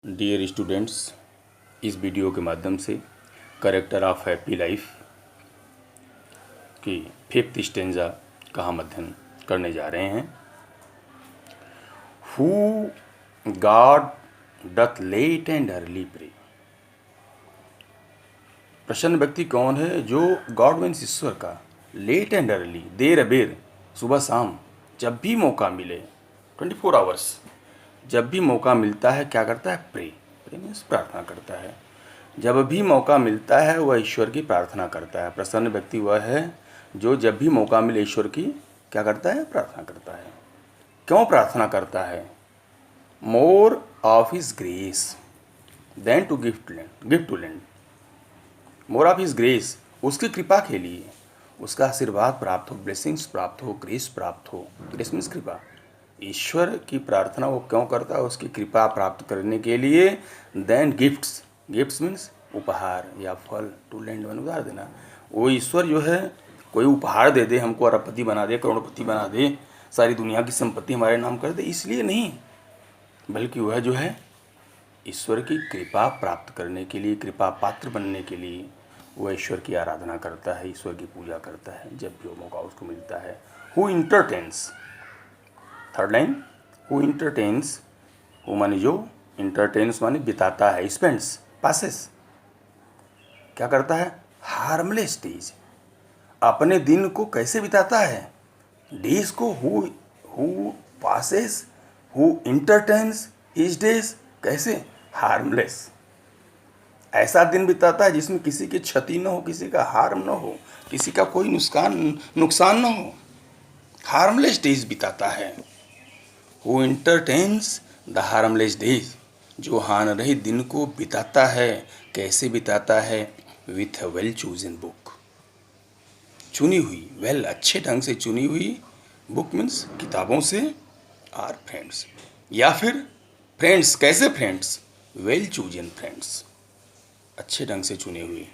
Dear students, इस video के माध्यम से कैरेक्टर ऑफ हैप्पी लाइफ की 5th स्टेंजा का हम अध्ययन करने जा रहे हैं। Who God doth late and early pray. प्रसन्न व्यक्ति कौन है जो गॉड मीन्स ईश्वर का लेट एंड अर्ली, देर अबेर, सुबह शाम, जब भी मौका मिले, 24 आवर्स, जब भी मौका मिलता है क्या करता है? प्रे मीन्स प्रार्थना करता है। जब भी मौका मिलता है वह ईश्वर की प्रार्थना करता है। प्रसन्न व्यक्ति वह है जो जब भी मौका मिले ईश्वर की क्या करता है? प्रार्थना करता है। क्यों प्रार्थना करता है? More of his grace than to gift to lend. More of his grace, उसकी कृपा के लिए, उसका आशीर्वाद प्राप्त हो, ब्लेसिंग्स प्राप्त हो, ग्रेस प्राप्त हो। ग्रेस मीन्स कृपा। ईश्वर की प्रार्थना वो क्यों करता है? उसकी कृपा प्राप्त करने के लिए। देन गिफ्ट्स मीन्स उपहार या फल, टू लैंड वन, उधार देना। वो ईश्वर जो है कोई उपहार दे दे हमको, अरबपति बना दे, करोड़पति बना दे, सारी दुनिया की संपत्ति हमारे नाम कर दे, इसलिए नहीं, बल्कि वह जो है ईश्वर की कृपा प्राप्त करने के लिए, कृपा पात्र बनने के लिए वह ईश्वर की आराधना करता है, ईश्वर की पूजा करता है जब भी वो मौका उसको मिलता है। Who entertains, third line, who entertains, who माने जो, इंटरटेन्स माने बिताता है, स्पेंड्स, पासेस, क्या करता है? हार्मलेस डेज, अपने दिन को कैसे बिताता है? डेज को, who passes, who entertains his days, कैसे? हार्मलेस, ऐसा दिन बिताता है जिसमें किसी की क्षति न हो, किसी का हार्म न हो, किसी का कोई नुकसान न हो। हार्मलेस डेज बिताता है। Who entertains the harmless days, जो हानि रहित दिन को बिताता है। कैसे बिताता है? With a well chosen book, चुनी हुई, वेल, अच्छे ढंग से चुनी हुई, बुक मीन्स किताबों से, आर फ्रेंड्स, या फिर फ्रेंड्स, कैसे फ्रेंड्स? वेल चूजन फ्रेंड्स, अच्छे ढंग से चुने हुए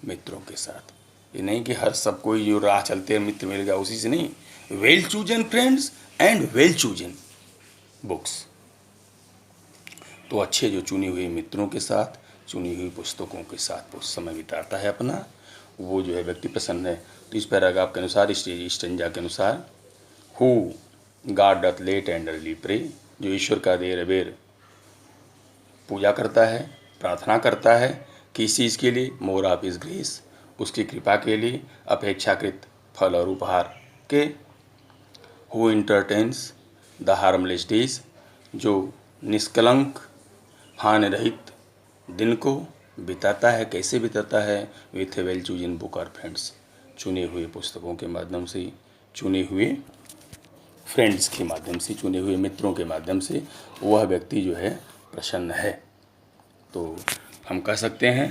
मित्रों के साथ। ये नहीं कि हर सब कोई जो राह चलते मित्र मिल गया उसी से नहीं। Well chosen friends and well chosen books, तो अच्छे जो चुनी हुई मित्रों के साथ, चुनी हुई पुस्तकों के साथ वो समय बिताता है अपना, वो जो है व्यक्ति प्रसन्न है। तो इस पैराग्राफ के अनुसार, इस स्टेंजा के अनुसार, who God doth late and early pray, जो ईश्वर का देर अबेर पूजा करता है, प्रार्थना करता है, किस चीज़ के लिए? मोर ऑफ हिज ग्रेस, उसकी कृपा के लिए, अपेक्षाकृत फल और उपहार के। Who entertains the harmless days, जो निष्कलंक हानि रहित दिन को बिताता है। कैसे बिताता है? With A well chosen book और फ्रेंड्स, चुने हुए पुस्तकों के माध्यम से, चुने हुए फ्रेंड्स के माध्यम से, चुने हुए मित्रों के माध्यम से वह व्यक्ति जो है प्रसन्न है। तो हम कह सकते हैं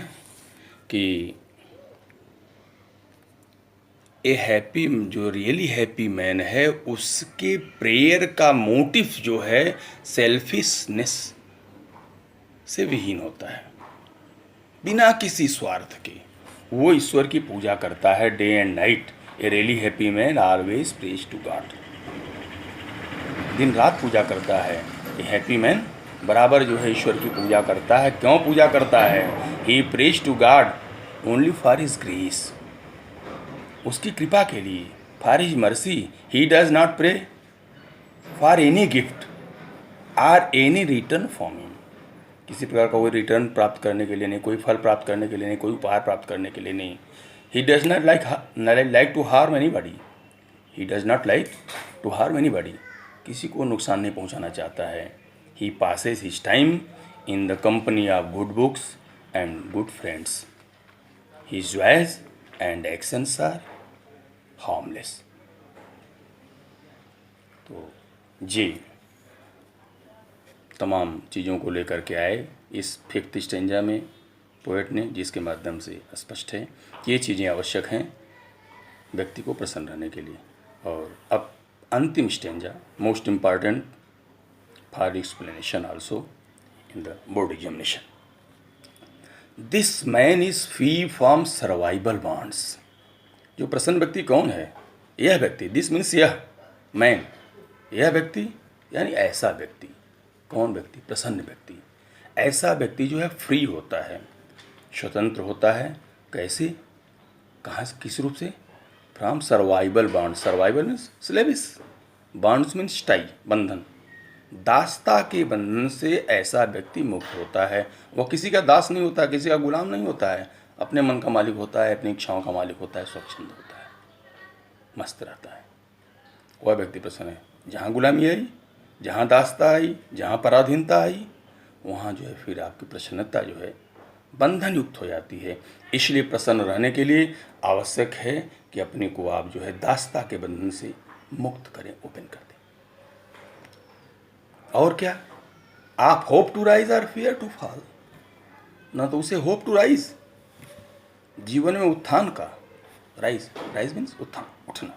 कि ए हैप्पी, जो रियली हैप्पी मैन है, उसके प्रेयर का मोटिव जो है सेल्फिशनेस से विहीन होता है, बिना किसी स्वार्थ के। वो ईश्वर की पूजा करता है day and night. A really happy man always praise to God, दिन रात पूजा करता है। ए हैप्पी मैन बराबर जो है ईश्वर की पूजा करता है। क्यों पूजा करता है? He praise to God only for his grace, उसकी कृपा के लिए, for his mercy. He does not pray for any gift or any return from him, किसी प्रकार का कोई रिटर्न प्राप्त करने के लिए नहीं, कोई फल प्राप्त करने के लिए नहीं, कोई उपहार प्राप्त करने के लिए नहीं। He does not like to harm anybody, he does not like to harm anybody, किसी को नुकसान नहीं पहुंचाना चाहता है। He passes his time in the company of good books and good friends, his joys and actions are harmless. तो जी तमाम चीज़ों को लेकर के आए इस 5th स्टेंजा में पोएट ने, जिसके माध्यम से स्पष्ट है कि ये चीज़ें आवश्यक हैं व्यक्ति को प्रसन्न रहने के लिए। और अब अंतिम stanza, most important for explanation also in the board examination. This man is free from survival bonds, जो प्रसन्न व्यक्ति कौन है? यह व्यक्ति, दिस मीन्स यह मैन, यह व्यक्ति यानी ऐसा व्यक्ति। कौन व्यक्ति? प्रसन्न व्यक्ति। ऐसा व्यक्ति जो है फ्री होता है, स्वतंत्र होता है। कैसे, कहाँ से, किस रूप से? From survival bond. Survival means slavish, bonds means tie, बंधन। दासता के बंधन से ऐसा व्यक्ति मुक्त होता है। वह किसी का दास नहीं होता, किसी का गुलाम नहीं होता है, अपने मन का मालिक होता है, अपनी इच्छाओं का मालिक होता है, स्वच्छंद होता है, मस्त रहता है। वह व्यक्ति प्रसन्न है। जहाँ गुलामी आई, जहाँ दासता आई, जहाँ पराधीनता आई, वहाँ जो है फिर आपकी प्रसन्नता जो है बंधन युक्त हो जाती है। इसलिए प्रसन्न रहने के लिए आवश्यक है कि अपने को आप जो है दासता के बंधन से मुक्त करें, ओपन कर दें। और क्या, आप होप टू राइज और फियर टू फॉल, ना तो उसे होप टू राइज, जीवन में उत्थान का, राइज, राइज मीन्स उत्थान, उठना,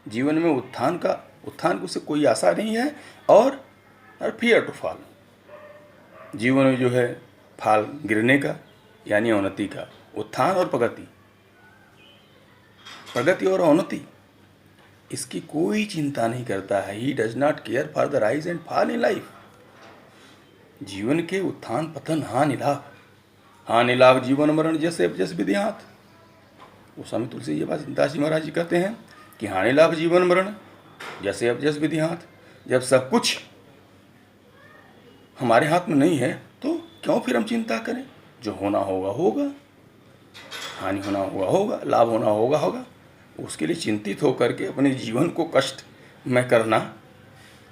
जीवन में उत्थान की उसे कोई आशा नहीं है। और फियर टू फॉल, जीवन में जो है फाल गिरने का, यानी अवनति का। उत्थान और प्रगति, प्रगति और अवनति, इसकी कोई चिंता नहीं करता है। ही does not care for the rise and fall in life. जीवन के उत्थान पतन, हानि लाभ, हानि लाभ जीवन मरण जैसे जस विधियात। वो स्वामी तुलसीदास जी महाराज जी कहते हैं कि हानि लाभ जीवन मरण जैसे अब जस विधियात। जब सब कुछ हमारे हाथ में नहीं है तो क्यों फिर हम चिंता करें? जो होना होगा होगा, हानि होना होगा होगा, लाभ होना होगा होगा। उसके लिए चिंतित होकर के अपने जीवन को कष्ट में करना,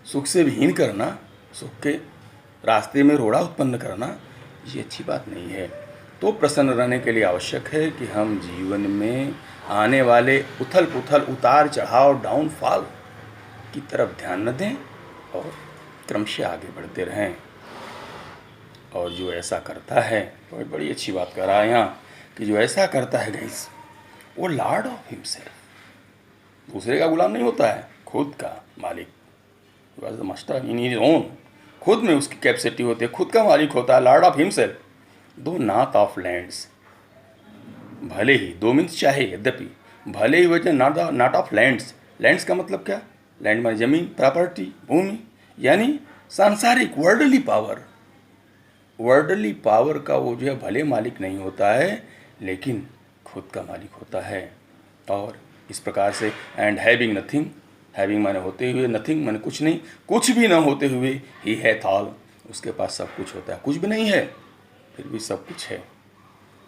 सुख से विहीन करना, सुख के रास्ते में रोड़ा उत्पन्न करना, ये अच्छी बात नहीं है। तो प्रसन्न रहने के लिए आवश्यक है कि हम जीवन में आने वाले उथल पुथल, उतार चढ़ाव, डाउनफॉल की तरफ ध्यान न दें और क्रमशः आगे बढ़ते रहें। और जो ऐसा करता है, तो बड़ी अच्छी बात कर रहा है यहाँ कि जो ऐसा करता है गाइस, वो लॉर्ड ऑफ हिमसेल्फ, दूसरे का गुलाम नहीं होता है, खुद का मालिक, मास्टर इन हिज ओन। खुद में उसकी कैपेसिटी होती है, खुद का मालिक होता है, लॉर्ड ऑफ हिमसेल्फ। दो नॉट ऑफ लैंड्स, भले ही, दो मीन्स चाहे, यद्यपि, भले ही वजह नॉट ऑफ लैंड्स। लैंड्स का मतलब क्या? लैंड माने जमीन, प्रॉपर्टी, भूमि, यानी सांसारिक वर्ल्डली पावर। वर्ल्डली पावर का वो जो है भले मालिक नहीं होता है, लेकिन खुद का मालिक होता है। और इस प्रकार से, एंड हैविंग नथिंग, हैविंग माने होते हुए, नथिंग माने कुछ नहीं, कुछ भी ना होते हुए, ही हैथ ऑल, उसके पास सब कुछ होता है। कुछ भी नहीं है फिर भी सब कुछ है,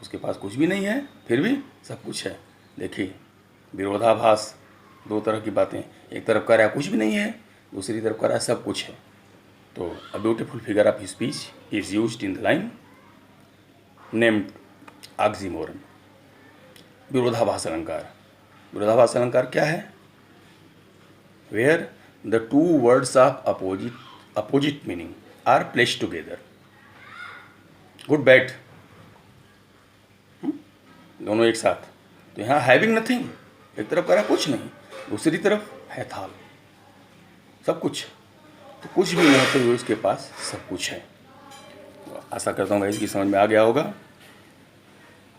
उसके पास कुछ भी नहीं है फिर भी सब कुछ है। देखिए विरोधाभास, दो तरह की बातें, एक तरफ कह रहा है कुछ भी नहीं है, दूसरी तरफ कह रहा है सब कुछ है। तो a beautiful figure of speech is used in the line named oxymoron, विरोधाभास अलंकार। विरोधाभास अलंकार क्या है? Where the two words of opposite meaning are placed together. Good bad, दोनों एक साथ। तो यहाँ हैविंग नथिंग, एक तरफ कह रहा कुछ नहीं, दूसरी तरफ है थाल, सब कुछ। तो कुछ भी नहीं होते हुए उसके पास सब कुछ है। तो आशा करता हूँ इसकी समझ में आ गया होगा।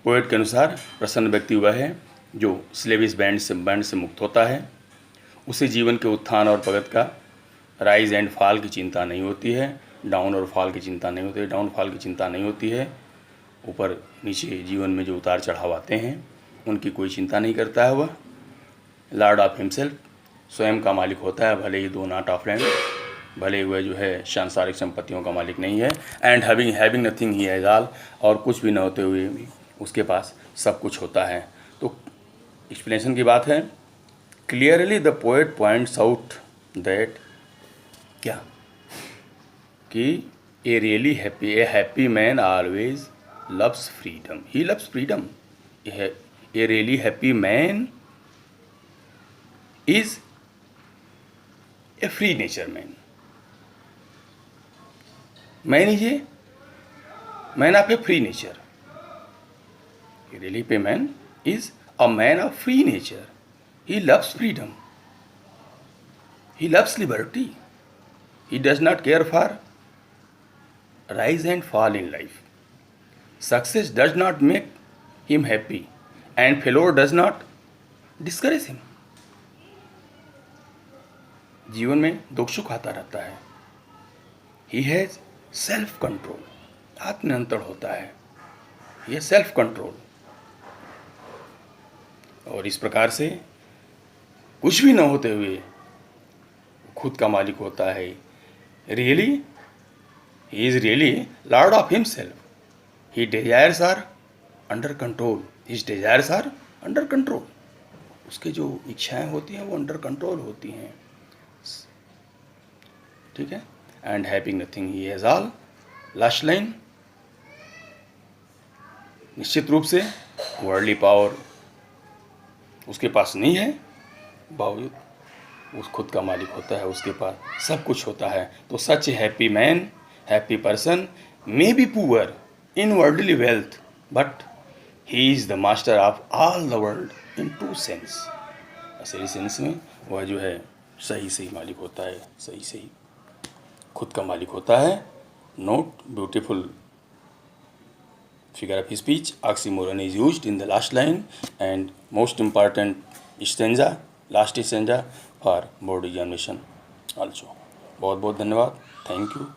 पोएट के अनुसार प्रसन्न व्यक्ति वह है जो स्लेविश बैंड से मुक्त होता है। उसे जीवन के उत्थान और प्रगति का, राइज एंड फॉल की चिंता नहीं होती है, डाउन और फॉल की चिंता नहीं होती है, डाउनफॉल की चिंता नहीं होती है। ऊपर नीचे जीवन में जो उतार चढ़ाव आते हैं उनकी कोई चिंता नहीं करता है। वह लॉर्ड ऑफ हिमसेल्फ, स्वयं का मालिक होता है, भले ही दो नॉट ऑफ लैंड, भले ही वह जो है सांसारिक संपत्तियों का मालिक नहीं है। And having nothing he has all, और कुछ भी न होते हुए भी उसके पास सब कुछ होता है। तो एक्सप्लेनेशन की बात है, clearly the poet points out that क्या, कि ए really happy man always loves freedom. He loves freedom. A really happy man is a free nature man. Man is a man of a free nature. A really happy man is a man of free nature. He loves freedom. He loves liberty. He does not care for rise and fall in life. Success does not make him happy and failure does not discourage him. जीवन में दुख सुख आता रहता है। He has self control. आत्मनियंत्रण होता है, यह सेल्फ कंट्रोल। और इस प्रकार से कुछ भी न होते हुए खुद का मालिक होता है। Really he is really lord of himself. He desires are under control, his desires are under control. उसके जो इच्छाएं होती हैं वो अंडर कंट्रोल होती हैं, ठीक है। And having nothing he has all. Last line, निश्चित रूप से वर्ल्डली पावर उसके पास नहीं है, बावजूद उस खुद का मालिक होता है, उसके पास सब कुछ होता है। तो such happy man, happy person may be poor in worldly wealth, but he is the master of all the world in true sense. असली सेंस में वह जो है सही मालिक होता है, सही खुद का मालिक होता है। Note beautiful figure of speech, oxymoron is used in the last line and most important stanza, last stanza for board examination also. बहुत बहुत धन्यवाद, थैंक यू।